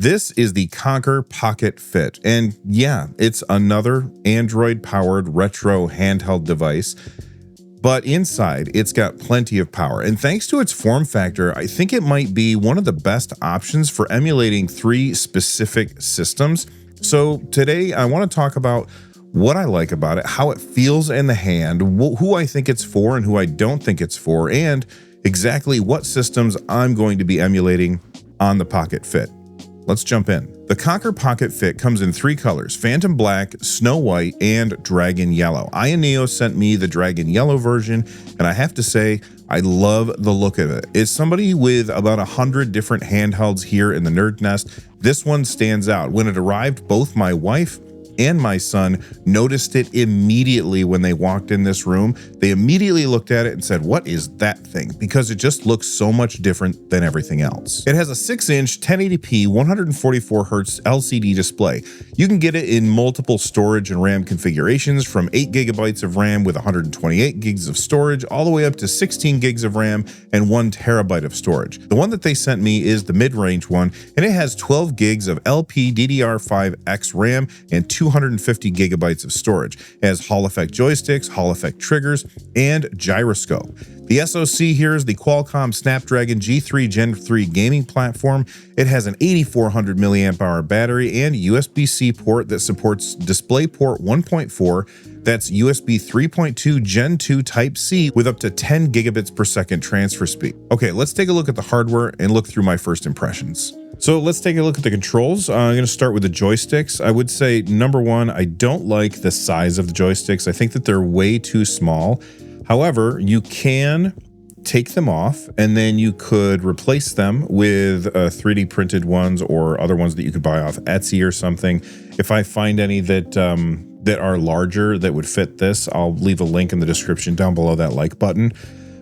This is the Konkr Pocket Fit, and yeah, it's another Android-powered retro handheld device, but inside it's got plenty of power, and thanks to its form factor, I think it might be one of the best options for emulating 3 specific systems. So today I want to talk about what I like about it, how it feels in the hand, who I think it's for and who I don't think it's for, and exactly what systems I'm going to be emulating on the Pocket Fit. Let's jump in. The Konkr Pocket Fit comes in 3 colors: Phantom Black, Snow White, and Dragon Yellow. Ayaneo sent me the Dragon Yellow version, and I have to say, I love the look of it. As somebody with about 100 different handhelds here in the NerdNest, this one stands out. When it arrived, both my wife and my son noticed it immediately when they walked in this room. They immediately looked at it and said, "What is that thing?" Because it just looks so much different than everything else. It has a 6-inch 1080p 144Hz LCD display. You can get it in multiple storage and RAM configurations, from 8 GB of RAM with 128 gigs of storage all the way up to 16 gigs of RAM and 1 TB of storage. The one that they sent me is the mid-range one, and it has 12 gigs of LPDDR5X RAM and 250 gigabytes of storage. It has Hall effect joysticks, Hall effect triggers, and gyroscope. The SoC here is the Qualcomm Snapdragon G3 Gen 3 gaming platform. It has an 8400 mAh battery and USB-C port that supports DisplayPort 1.4. That's USB 3.2 Gen 2 Type-C with up to 10 gigabits per second transfer speed. Okay, let's take a look at the hardware and look through my first impressions. So let's take a look at the controls. I'm going to start with the joysticks. I would say, number one, I don't like the size of the joysticks. I think that they're way too small. However, you can take them off and then you could replace them with 3D printed ones or other ones that you could buy off Etsy or something. If I find any that are larger that would fit this, I'll leave a link in the description down below that like button.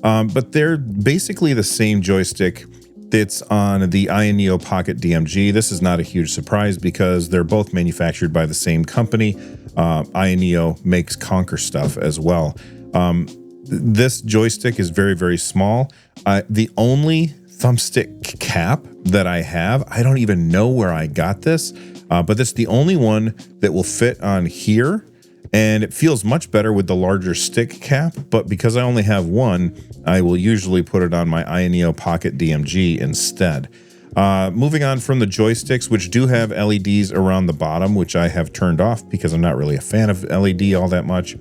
But they're basically the same joystick that's on the Ayaneo Pocket DMG. This is not a huge surprise because they're both manufactured by the same company. Ayaneo makes Konkr stuff as well. This joystick is very, very small. The only thumbstick cap that I have, I don't even know where I got this, but it's the only one that will fit on here. And it feels much better with the larger stick cap, but because I only have one, I will usually put it on my Ayaneo Pocket DMG instead. Moving on from the joysticks, which do have LEDs around the bottom, which I have turned off because I'm not really a fan of LED all that much.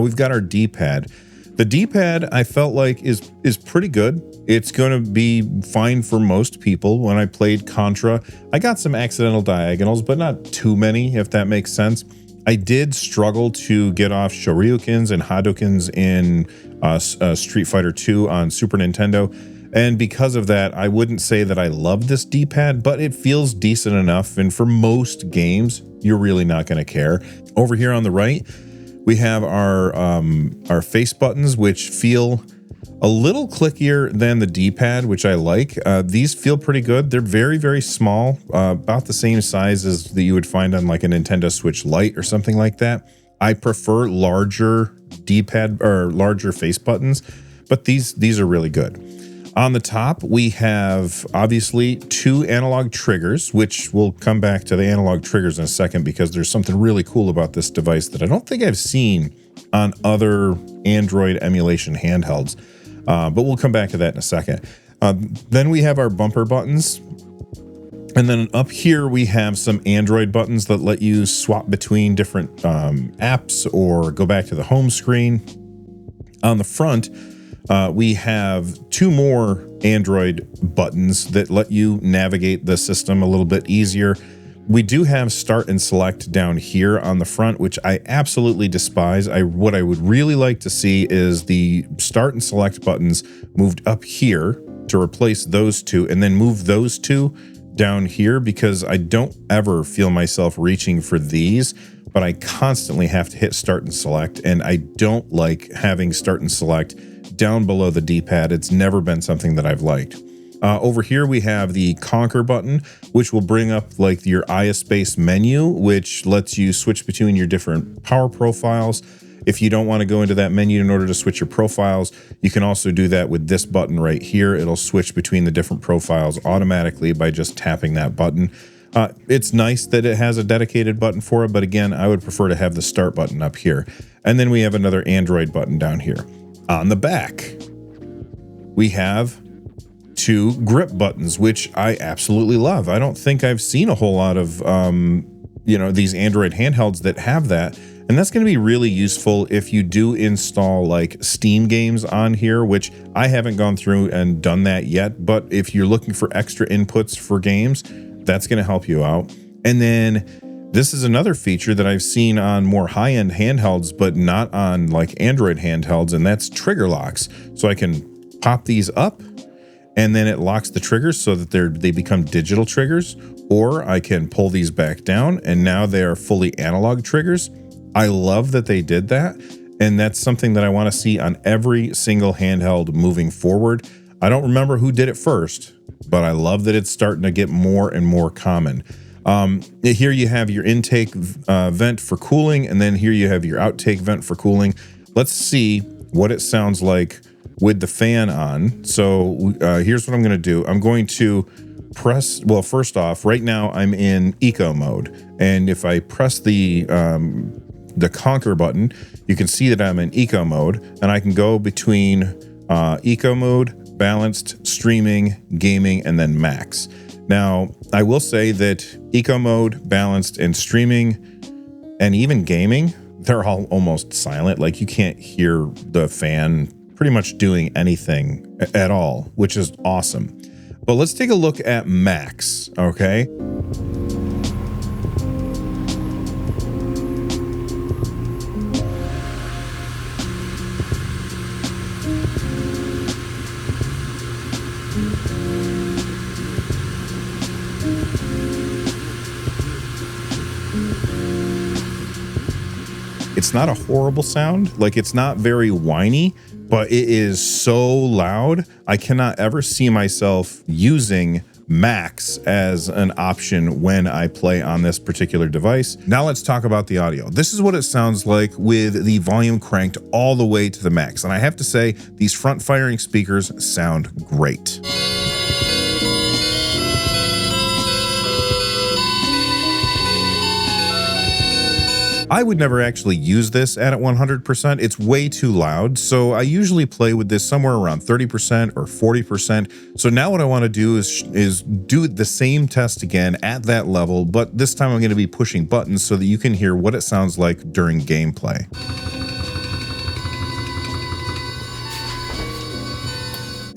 We've got our D-pad. The D-pad I felt like is pretty good. It's going to be fine for most people. When I played Contra, I got some accidental diagonals, but not too many, if that makes sense. I did struggle to get off Shoryukens and Hadokens in Street Fighter 2 on Super Nintendo. And because of that, I wouldn't say that I love this D-pad, but it feels decent enough. And for most games, you're really not going to care. Over here on the right, we have our face buttons, which feel a little clickier than the D-pad, which I like. These feel pretty good. They're very, very small, about the same size as that you would find on like a Nintendo Switch Lite or something like that. I prefer larger D-pad or larger face buttons, but these are really good. On the top, we have obviously 2 analog triggers, which we'll come back to the analog triggers in a second because there's something really cool about this device that I don't think I've seen on other Android emulation handhelds. But we'll come back to that in a second. Then we have our bumper buttons. And then up here, we have some Android buttons that let you swap between different apps or go back to the home screen. On the front, we have 2 more Android buttons that let you navigate the system a little bit easier. We do have start and select down here on the front, which I absolutely despise. What I would really like to see is the start and select buttons moved up here to replace those 2, and then move those 2 down here, because I don't ever feel myself reaching for these, but I constantly have to hit start and select, and I don't like having start and select down below the D-pad. It's never been something that I've liked. Over here, we have the Konkr button, which will bring up like your ISpace menu, which lets you switch between your different power profiles. If you don't want to go into that menu in order to switch your profiles, you can also do that with this button right here. It'll switch between the different profiles automatically by just tapping that button. It's nice that it has a dedicated button for it, but again, I would prefer to have the start button up here. And then we have another Android button down here. On the back, we have 2 grip buttons, which I absolutely love. I don't think I've seen a whole lot of, these Android handhelds that have that. And that's going to be really useful if you do install like Steam games on here, which I haven't gone through and done that yet. But if you're looking for extra inputs for games, that's going to help you out. And then this is another feature that I've seen on more high-end handhelds, but not on like Android handhelds, and that's trigger locks. So I can pop these up and then it locks the triggers so that they become digital triggers, or I can pull these back down and now they are fully analog triggers. I love that they did that, and that's something that I want to see on every single handheld moving forward. I don't remember who did it first, but I love that it's starting to get more and more common. Here you have your intake vent for cooling, and then here you have your outtake vent for cooling. Let's see what it sounds like with the fan on. So here's what I'm going to do. I'm going to press, well, first off, right now I'm in eco mode, and if I press the Konkr button, you can see that I'm in eco mode, and I can go between eco mode, balanced, streaming, gaming, and then max. Now, I will say that eco mode, balanced, and streaming, and even gaming, they're all almost silent. Like you can't hear the fan pretty much doing anything at all, which is awesome. But let's take a look at max, okay? It's not a horrible sound, like it's not very whiny, but it is so loud. I cannot ever see myself using max as an option when I play on this particular device. Now let's talk about the audio. This is what it sounds like with the volume cranked all the way to the max. And I have to say, these front firing speakers sound great. I would never actually use this at 100%. It's way too loud. So I usually play with this somewhere around 30% or 40%. So now what I want to do is do the same test again at that level, but this time I'm going to be pushing buttons so that you can hear what it sounds like during gameplay.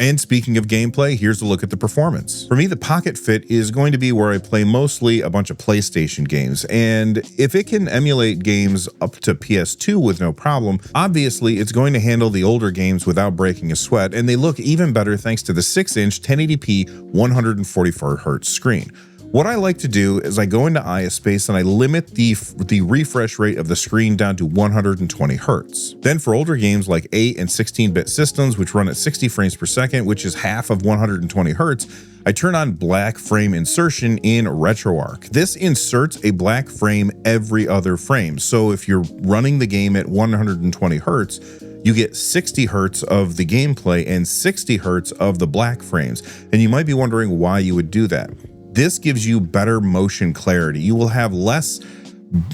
And speaking of gameplay, here's a look at the performance. For me, the Pocket Fit is going to be where I play mostly a bunch of PlayStation games. And if it can emulate games up to PS2 with no problem, obviously it's going to handle the older games without breaking a sweat. And they look even better thanks to the 6-inch 1080p 144Hz screen. What I like to do is I go into ISpace and I limit the refresh rate of the screen down to 120 Hertz. Then for older games like 8 and 16-bit systems, which run at 60 frames per second, which is half of 120 Hertz, I turn on black frame insertion in RetroArch. This inserts a black frame every other frame. So if you're running the game at 120 Hertz, you get 60 Hertz of the gameplay and 60 Hertz of the black frames. And you might be wondering why you would do that. This gives you better motion clarity. You will have less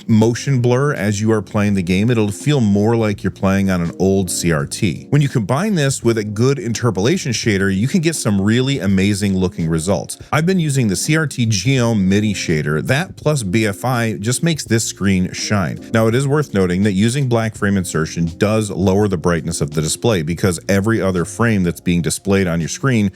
motion blur as you are playing the game. It'll feel more like you're playing on an old CRT. When you combine this with a good interpolation shader, you can get some really amazing looking results. I've been using the CRT Geom MIDI shader. That plus BFI just makes this screen shine. Now, it is worth noting that using black frame insertion does lower the brightness of the display because every other frame that's being displayed on your screen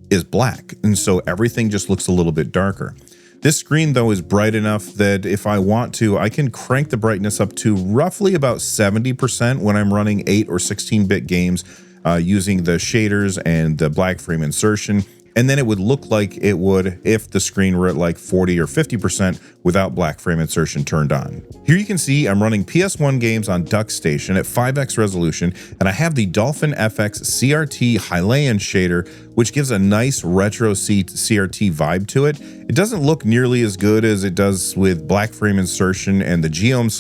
is black, and so everything just looks a little bit darker. This screen though is bright enough that if I want to, I can crank the brightness up to roughly about 70% when I'm running 8 or 16-bit games using the shaders and the black frame insertion. And then it would look like it would if the screen were at like 40 or 50% without black frame insertion turned on. Here you can see I'm running PS1 games on DuckStation at 5x resolution, and I have the Dolphin FX CRT Hylian shader, which gives a nice retro CRT vibe to it. It doesn't look nearly as good as it does with black frame insertion and the Geom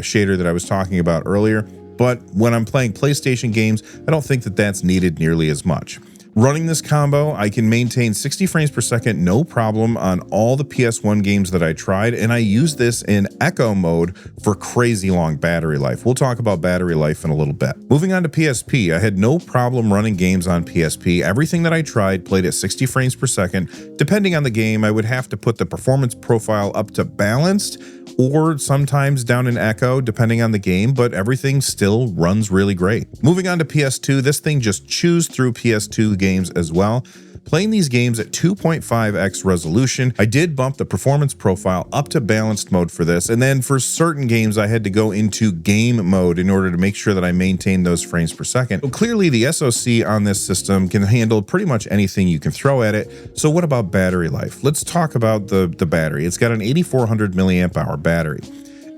shader that I was talking about earlier, but when I'm playing PlayStation games, I don't think that that's needed nearly as much. Running this combo, I can maintain 60 frames per second, no problem, on all the PS1 games that I tried, and I use this in echo mode for crazy long battery life. We'll talk about battery life in a little bit. Moving on to PSP, I had no problem running games on PSP. Everything that I tried played at 60 frames per second. Depending on the game, I would have to put the performance profile up to balanced, or sometimes down in echo, depending on the game, but everything still runs really great. Moving on to PS2, this thing just chews through PS2 games as well. Playing these games at 2.5x resolution, I did bump the performance profile up to balanced mode for this, and then for certain games I had to go into game mode in order to make sure that I maintained those frames per second. So clearly the SoC on this system can handle pretty much anything you can throw at it. So what about battery life? Let's talk about the battery. It's got an 8400 milliamp hour battery.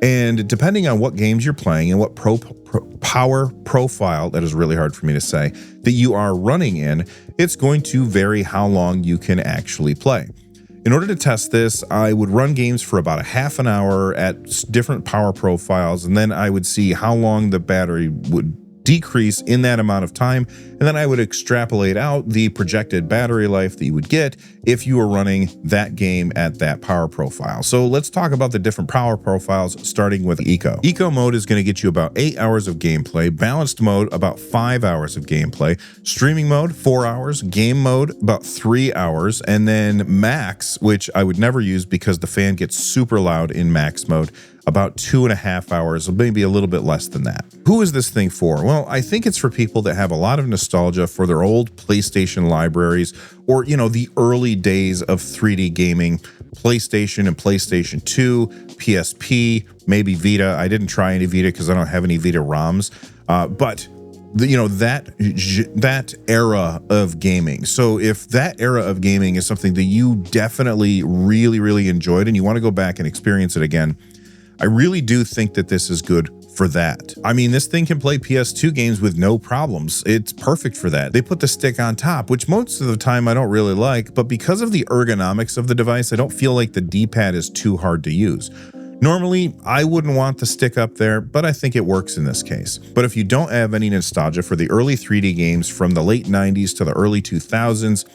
And depending on what games you're playing and what power profile, that is really hard for me to say, that you are running in, it's going to vary how long you can actually play. In order to test this, I would run games for about a half an hour at different power profiles, and then I would see how long the battery would decrease in that amount of time, and then I would extrapolate out the projected battery life that you would get if you were running that game at that power profile. So let's talk about the different power profiles, starting with Eco. Eco mode is going to get you about 8 hours of gameplay, balanced mode about 5 hours of gameplay, streaming mode 4 hours, game mode about 3 hours, and then max, which I would never use because the fan gets super loud in max mode, about 2.5 hours, maybe a little bit less than that. Who is this thing for? Well, I think it's for people that have a lot of nostalgia for their old PlayStation libraries, or, you know, the early days of 3D gaming, PlayStation and PlayStation 2, PSP, maybe Vita. I didn't try any Vita because I don't have any Vita ROMs, but you know, that era of gaming. So if that era of gaming is something that you definitely really enjoyed and you want to go back and experience it again, I really do think that this is good for that. I mean, this thing can play PS2 games with no problems. It's perfect for that. They put the stick on top, which most of the time I don't really like, but because of the ergonomics of the device, I don't feel like the D-pad is too hard to use. Normally, I wouldn't want the stick up there, but I think it works in this case. But if you don't have any nostalgia for the early 3D games from the late 90s to the early 2000s,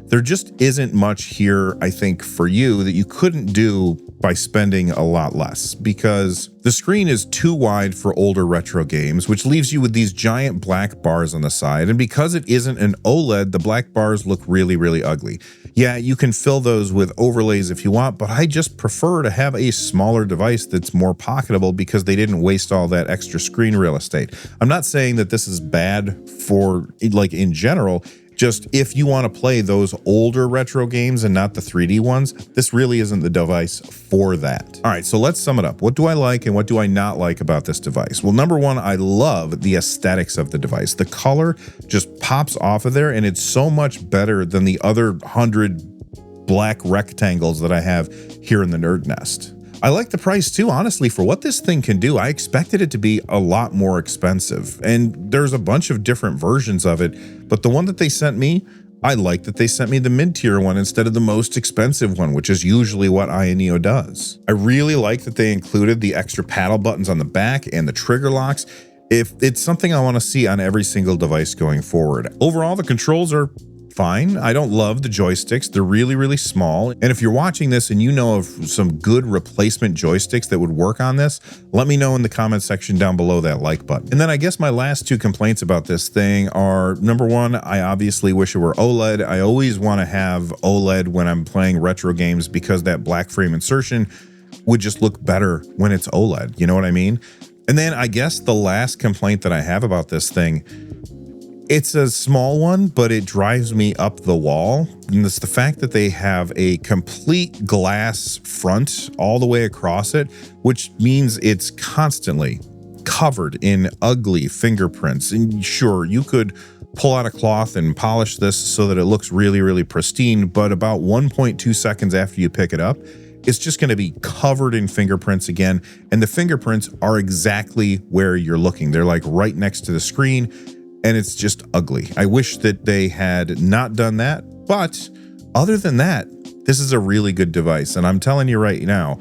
there just isn't much here, I think, for you that you couldn't do by spending a lot less, because the screen is too wide for older retro games, which leaves you with these giant black bars on the side. And because it isn't an OLED, the black bars look really ugly. Yeah, you can fill those with overlays if you want, but I just prefer to have a smaller device that's more pocketable because they didn't waste all that extra screen real estate. I'm not saying that this is bad for, like, in general. Just if you want to play those older retro games and not the 3D ones, this really isn't the device for that. All right, so let's sum it up. What do I like and what do I not like about this device? Well, number one, I love the aesthetics of the device. The color just pops off of there, and it's so much better than the other 100 black rectangles that I have here in the NerdNest. I like the price too, honestly. For what this thing can do, I expected it to be a lot more expensive, and there's a bunch of different versions of it, but the one that they sent me, I like that they sent me the mid-tier one instead of the most expensive one, which is usually what Ayaneo does. I really like that they included the extra paddle buttons on the back and the trigger locks. If it's something I want to see on every single device going forward. Overall, the controls are fine. I don't love the joysticks. They're really small. And if you're watching this and you know of some good replacement joysticks that would work on this, let me know in the comment section down below that like button. And then I guess my last two complaints about this thing are, number one, I obviously wish it were OLED. I always want to have OLED when I'm playing retro games because that black frame insertion would just look better when it's OLED. You know what I mean? And then I guess the last complaint that I have about this thing, it's a small one, but it drives me up the wall. And it's the fact that they have a complete glass front all the way across it, which means it's constantly covered in ugly fingerprints. And sure, you could pull out a cloth and polish this so that it looks really pristine, but about 1.2 seconds after you pick it up, it's just going to be covered in fingerprints again. And the fingerprints are exactly where you're looking. They're like right next to the screen. And it's just ugly. I wish that they had not done that. But other than that, this is a really good device. And I'm telling you right now,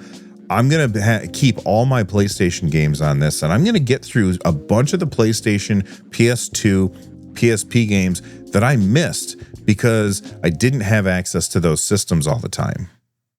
I'm going to keep all my PlayStation games on this. And I'm going to get through a bunch of the PlayStation, PS2, PSP games that I missed because I didn't have access to those systems all the time.